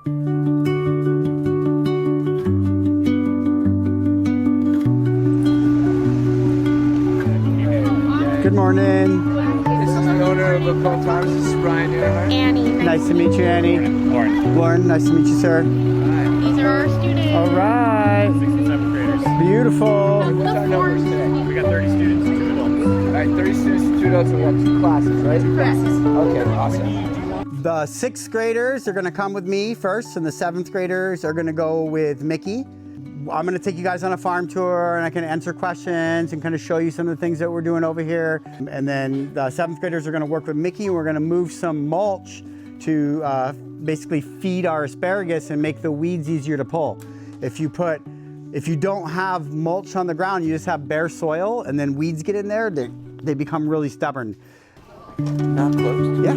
Good morning. This is the owner of Oko'a Farms. This is Brian. Annie. Nice to meet you, Annie. Lauren. Lauren, nice to meet you, sir. These are our students. All right. 6th and 7th graders. Beautiful. What's our numbers today? We got 30 students and 2 adults. All right, 30 students, 2 adults, and we have 2 classes, right? Correct. Okay, awesome. The 6th graders are going to come with me first, and the 7th graders are going to go with Mickey. I'm going to take you guys on a farm tour, and I can answer questions and kind of show you some of the things that we're doing over here. And then the 7th graders are going to work with Mickey, and we're going to move some mulch to basically feed our asparagus and make the weeds easier to pull. If you don't have mulch on the ground, you just have bare soil, and then weeds get in there, they become really stubborn. Not closed? Yeah.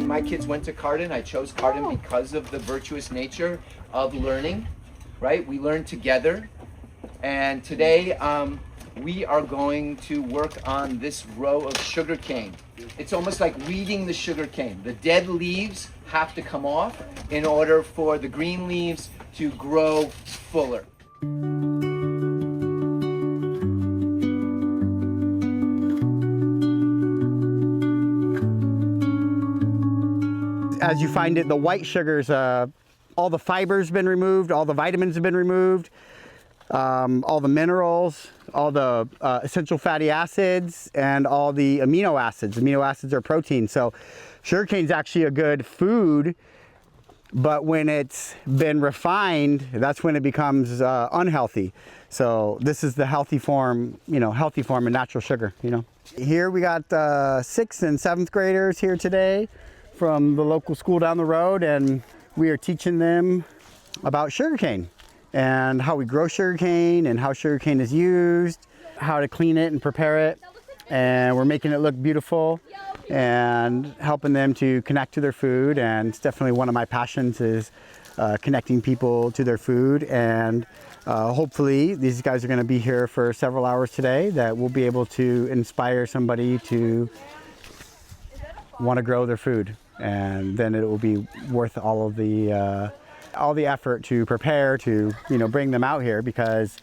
My kids went to Cardin. I chose Cardin because of the virtuous nature of learning, right? We learn together. And today we are going to work on this row of sugarcane. It's almost like weeding the sugarcane. The dead leaves have to come off in order for the green leaves to grow fuller. As you find it, the white sugars, all the fiber's been removed, all the vitamins have been removed, all the minerals, all the essential fatty acids, and all the amino acids. Amino acids are protein. So sugarcane's actually a good food, but when it's been refined, that's when it becomes unhealthy. So this is the healthy form, healthy form of natural sugar, Here we got 6th and 7th graders here today from the local school down the road, and we are teaching them about sugarcane and how we grow sugarcane and how sugarcane is used, how to clean it and prepare it, and we're making it look beautiful and helping them to connect to their food. And it's definitely one of my passions is connecting people to their food, and hopefully these guys are going to be here for several hours today that will be able to inspire somebody to want to grow their food, and then it will be worth all the effort to prepare to bring them out here, because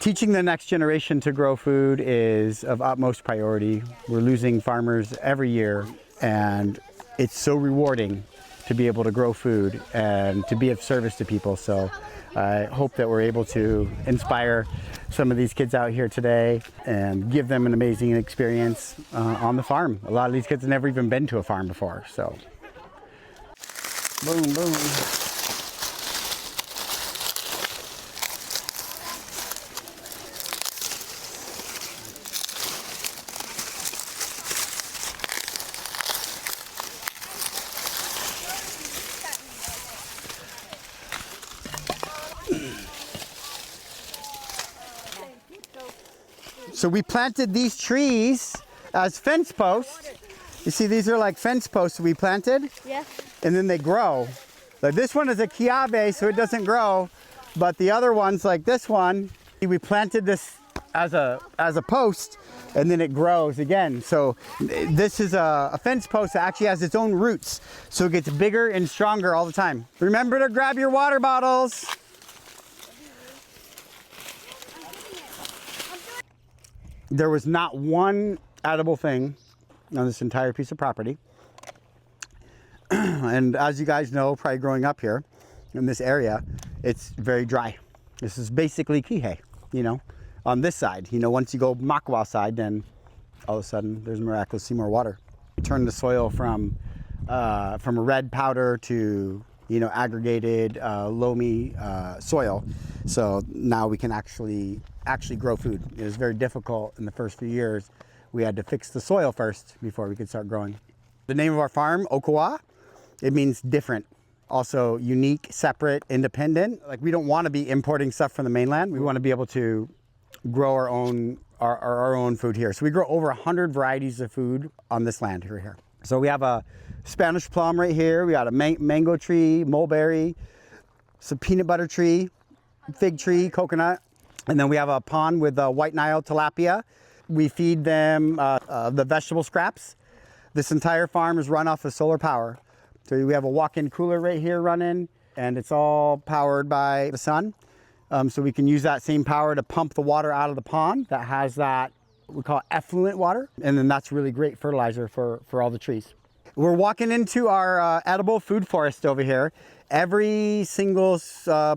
teaching the next generation to grow food is of utmost priority. We're losing farmers every year, and it's so rewarding to be able to grow food and to be of service to people. So I hope that we're able to inspire some of these kids out here today and give them an amazing experience on the farm. A lot of these kids have never even been to a farm before, so boom, boom. So we planted these trees as fence posts. You see, these are like fence posts we planted. Yeah. And then they grow. Like this one is a kiabe, so it doesn't grow. But the other ones, like this one, we planted this as a post, and then it grows again. So this is a fence post that actually has its own roots. So it gets bigger and stronger all the time. Remember to grab your water bottles. There was not one edible thing on this entire piece of property. And as you guys know, probably growing up here in this area, it's very dry. This is basically kihei, on this side. Once you go Makua side, then all of a sudden there's miraculously more water. We turned the soil from a red powder to aggregated loamy soil. So now we can actually grow food. It was very difficult in the first few years. We had to fix the soil first before we could start growing. The name of our farm, Oko'a, It means different. Also unique, separate, independent. Like we don't want to be importing stuff from the mainland. We want to be able to grow our own food here. So we grow over 100 varieties of food on this land here. So we have a Spanish plum right here. We got a mango tree, mulberry, some peanut butter tree, fig tree, coconut. And then we have a pond with white Nile tilapia. We feed them the vegetable scraps. This entire farm is run off of solar power. So we have a walk-in cooler right here running, and it's all powered by the sun. So we can use that same power to pump the water out of the pond that has that, we call it effluent water. And then that's really great fertilizer for all the trees. We're walking into our edible food forest over here. Every single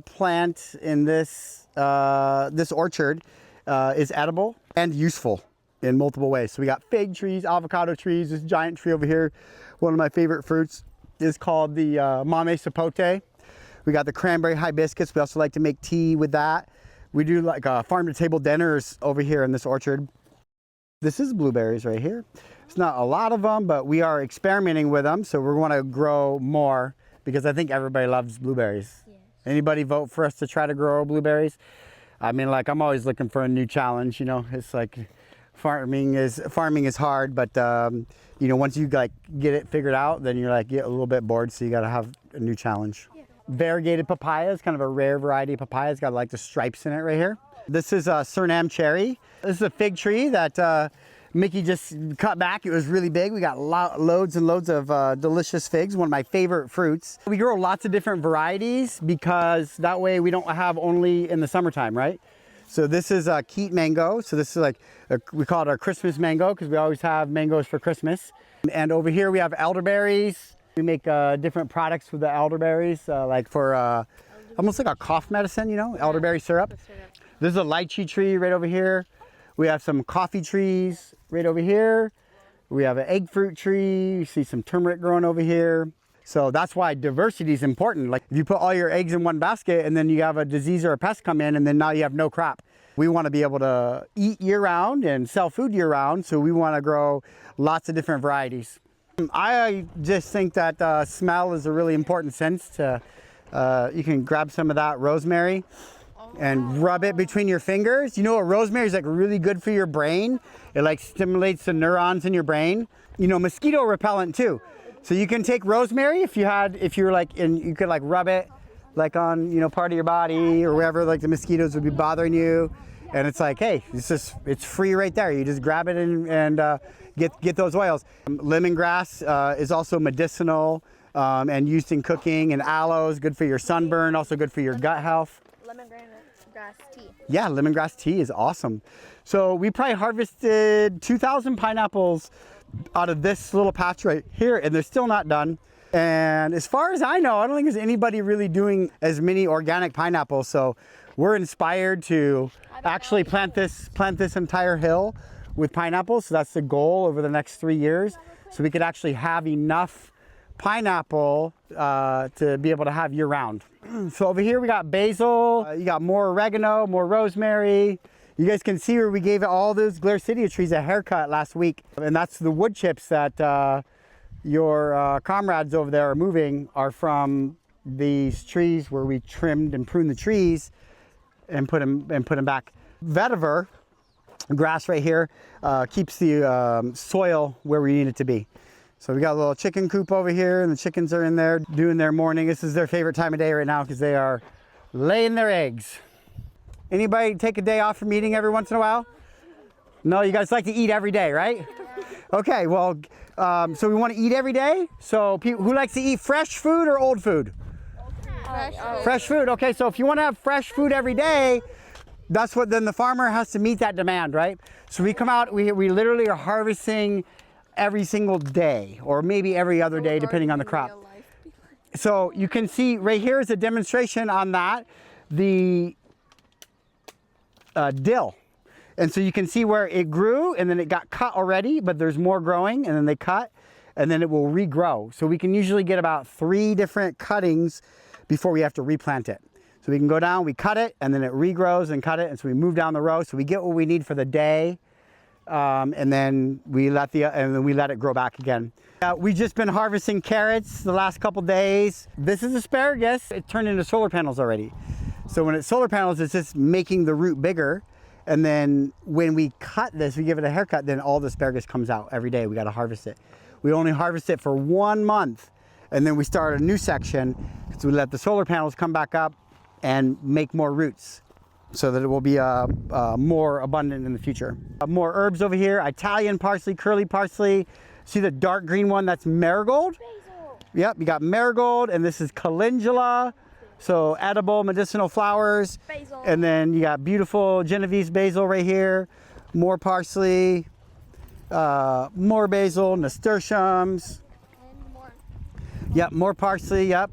plant in this orchard is edible and useful in multiple ways. So we got fig trees, avocado trees, this giant tree over here. One of my favorite fruits is called the mame sapote. We got the cranberry hibiscus. We also like to make tea with that. We do like farm to table dinners over here in this orchard. This is blueberries right here. It's not a lot of them, but we are experimenting with them. So we're going to grow more because I think everybody loves blueberries. Yes. Anybody vote for us to try to grow blueberries? I mean, like I'm always looking for a new challenge, you know. It's like farming is hard, but you know, once you like get it figured out, then you're like get a little bit bored, so you got to have a new challenge. Yeah. Variegated papaya is kind of a rare variety of papaya. It's got like the stripes in it right here. This is a Suriname cherry. This is a fig tree that Mickey just cut back. It was really big. We got loads and loads of delicious figs, one of my favorite fruits. We grow lots of different varieties because that way we don't have only in the summertime, right? So this is a keat mango. So this is like, we call it our Christmas mango because we always have mangoes for Christmas. And over here we have elderberries. We make different products with the elderberries, like for almost like a cough medicine, you know, elderberry syrup. This is a lychee tree right over here. We have some coffee trees right over here. We have an egg fruit tree. You see some turmeric growing over here. So that's why diversity is important. Like if you put all your eggs in one basket and then you have a disease or a pest come in and then now you have no crop. We want to be able to eat year round and sell food year round. So we want to grow lots of different varieties. I just think that smell is a really important sense to, you can grab some of that rosemary and rub it between your fingers. You know what, rosemary is like really good for your brain. It like stimulates the neurons in your brain. You know, mosquito repellent too. So you can take rosemary if you're like, and you could like rub it like on, you know, part of your body or wherever like the mosquitoes would be bothering you. And it's like, hey, it's free right there. You just grab it and get those oils. Lemongrass is also medicinal and used in cooking, and aloe is good for your sunburn, also good for your gut health. Lemongrass tea. Yeah, lemongrass tea is awesome. So we probably harvested 2,000 pineapples out of this little patch right here, and they're still not done. And as far as I know, I don't think there's anybody really doing as many organic pineapples. So we're inspired to actually plant this entire hill with pineapples. So that's the goal over the next 3 years. So we could actually have enough pineapple to be able to have year round. So over here we got basil, you got more oregano, more rosemary. You guys can see where we gave all those Glircidia trees a haircut last week. And that's the wood chips that your comrades over there are moving are from these trees where we trimmed and pruned the trees and put them back. Vetiver grass right here keeps the soil where we need it to be. So we got a little chicken coop over here, and the chickens are in there doing their morning. This is their favorite time of day right now because they are laying their eggs. Anybody take a day off from eating every once in a while? No, you guys like to eat every day, right? Okay, well, so we want to eat every day. So who likes to eat fresh food or old food? Fresh food. Okay, so if you want to have fresh food every day, that's what then the farmer has to meet that demand, right? So we come out, we literally are harvesting every single day, or maybe every other day, depending on the crop. So you can see right here is a demonstration on that, the dill. And so you can see where it grew and then it got cut already, but there's more growing, and then they cut and then it will regrow. So we can usually get about 3 different cuttings before we have to replant it. So we can go down, we cut it, and then it regrows and cut it, and so we move down the row. So we get what we need for the day, and then we let it grow back again. We've just been harvesting carrots the last couple days. This is asparagus. It turned into solar panels already. So when it's solar panels, it's just making the root bigger. And then when we cut this, we give it a haircut, then all the asparagus comes out every day. We got to harvest it. We only harvest it for 1 month. And then we start a new section. So we let the solar panels come back up and make more roots so that it will be more abundant in the future. More herbs over here, Italian parsley, curly parsley. See the dark green one, that's marigold? Basil. Yep, you got marigold, and this is calendula. So edible medicinal flowers. Basil. And then you got beautiful Genovese basil right here. More parsley, more basil, nasturtiums. And more. Yep, more parsley, yep.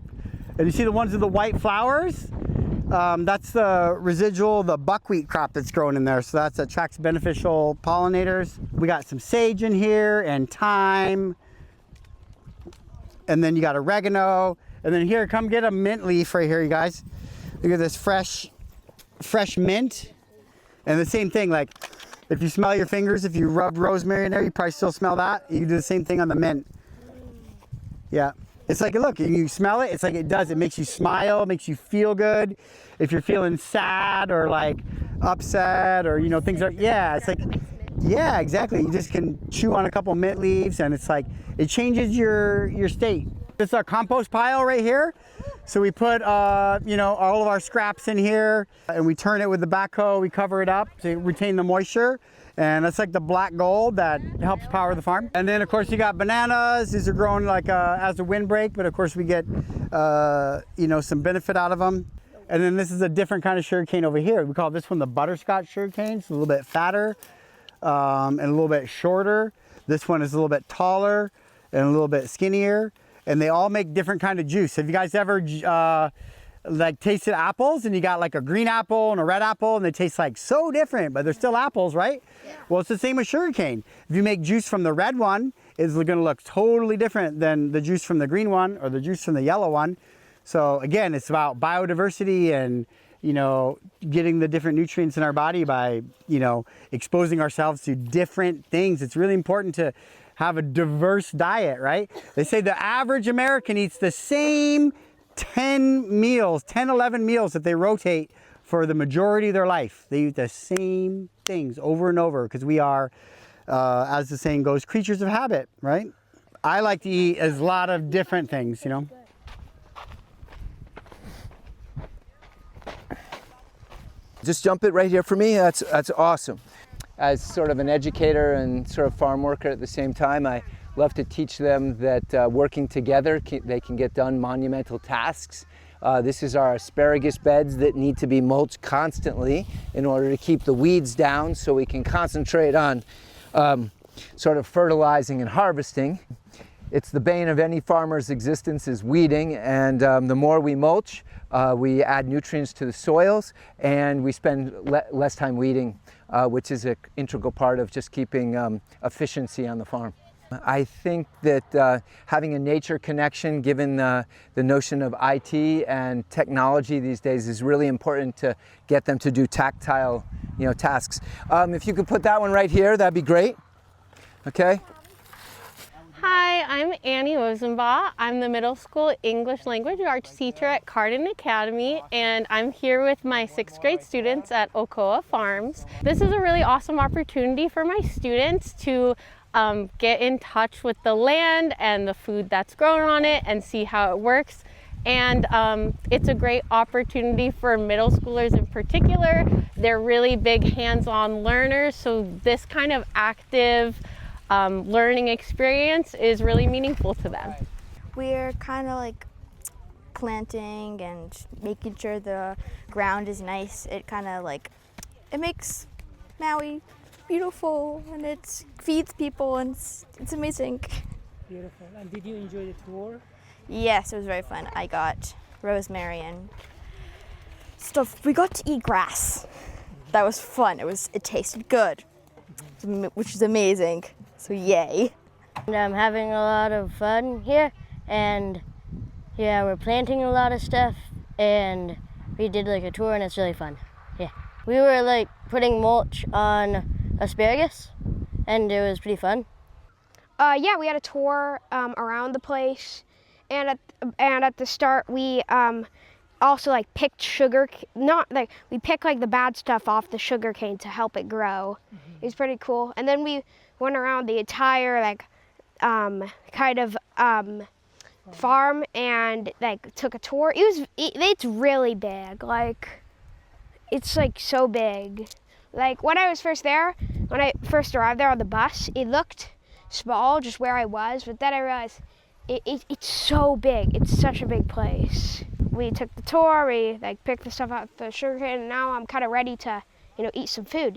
And you see the ones with the white flowers? That's the residual, the buckwheat crop that's growing in there. So that attracts beneficial pollinators. We got some sage in here and thyme. And then you got oregano. And then here, come get a mint leaf right here, you guys. Look at this fresh mint. And the same thing, like if you smell your fingers, if you rub rosemary in there, you probably still smell that. You can do the same thing on the mint. Yeah. It's like, look, you smell it, it's like it does. It makes you smile, it makes you feel good. If you're feeling sad or like upset or, you know, things are, yeah, it's like, yeah, exactly. You just can chew on a couple mint leaves and it's like, it changes your state. This is our compost pile right here. So we put, you know, all of our scraps in here and we turn it with the backhoe, we cover it up to retain the moisture. And that's like the black gold that helps power the farm. And then of course you got bananas. These are grown like as the windbreak, but of course we get, you know, some benefit out of them. And then this is a different kind of sugarcane over here. We call this one the butterscotch sugarcane. It's a little bit fatter and a little bit shorter. This one is a little bit taller and a little bit skinnier. And they all make different kind of juice. Have you guys ever like tasted apples and you got like a green apple and a red apple and they taste like so different, but they're still apples, right? Yeah. Well, it's the same with sugarcane. If you make juice from the red one, it's gonna look totally different than the juice from the green one or the juice from the yellow one. So again, it's about biodiversity and, you know, getting the different nutrients in our body by, you know, exposing ourselves to different things. It's really important to have a diverse diet, right? They say the average American eats the same 10 meals, 10, 11 meals that they rotate for the majority of their life. They eat the same things over and over because we are, as the saying goes, creatures of habit, right? I like to eat a lot of different things, you know. Just jump it right here for me. That's awesome. As sort of an educator and sort of farm worker at the same time, I love to teach them that working together, they can get done monumental tasks. This is our asparagus beds that need to be mulched constantly in order to keep the weeds down so we can concentrate on sort of fertilizing and harvesting. It's the bane of any farmer's existence is weeding, and the more we mulch, we add nutrients to the soils and we spend less time weeding, which is an integral part of just keeping efficiency on the farm. I think that having a nature connection, given the notion of IT and technology these days, is really important to get them to do tactile, you know, tasks. If you could put that one right here, that'd be great. Okay. Hi, I'm Annie Rosenbaugh. I'm the middle school English language arts teacher at Cardin Academy, and I'm here with my 6th grade students at Oko'a Farms. This is a really awesome opportunity for my students to get in touch with the land and the food that's grown on it and see how it works. And it's a great opportunity for middle schoolers in particular. They're really big hands-on learners, so this kind of active learning experience is really meaningful to them. We're kind of like planting and making sure the ground is nice. It kind of like, it makes Maui beautiful and it feeds people and it's amazing. Beautiful. And did you enjoy the tour? Yes, it was very fun. I got rosemary and stuff. We got to eat grass. That was fun. It tasted good, which is amazing. So yay. And I'm having a lot of fun here, and yeah, we're planting a lot of stuff, and we did like a tour and it's really fun. Yeah. We were like putting mulch on asparagus, and it was pretty fun. Yeah, we had a tour around the place, and at the start we also like picked we picked like the bad stuff off the sugar cane to help it grow. It was pretty cool. And then we went around the entire like kind of farm and like took a tour. It's really big. Like it's like so big. Like when I was first there, when I first arrived there on the bus, it looked small just where I was, but then I realized it's so big. It's such a big place. We took the tour, we like picked the stuff out the sugarcane, and now I'm kind of ready to, eat some food,